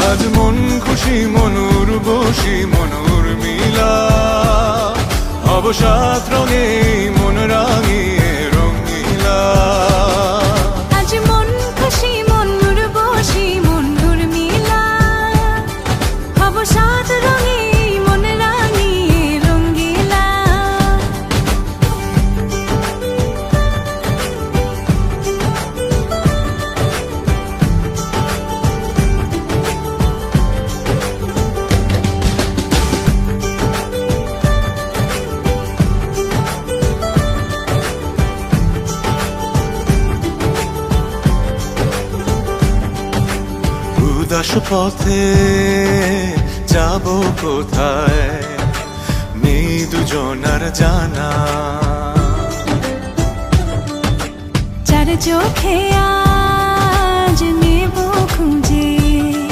আজ মন খুশি মনুর বসি মনুর মিলা, অবসাদ রঙে মন রাঙিয়ে রঙিলা। আজ মন খুশি মনুর বসি মনুর মিলা, অবসাদ রঙে মন রাঙিয়ে রঙিলা। উদাস পথে যাব কোথায় নেই দুজনার জানা, চার চোখে আজ নেব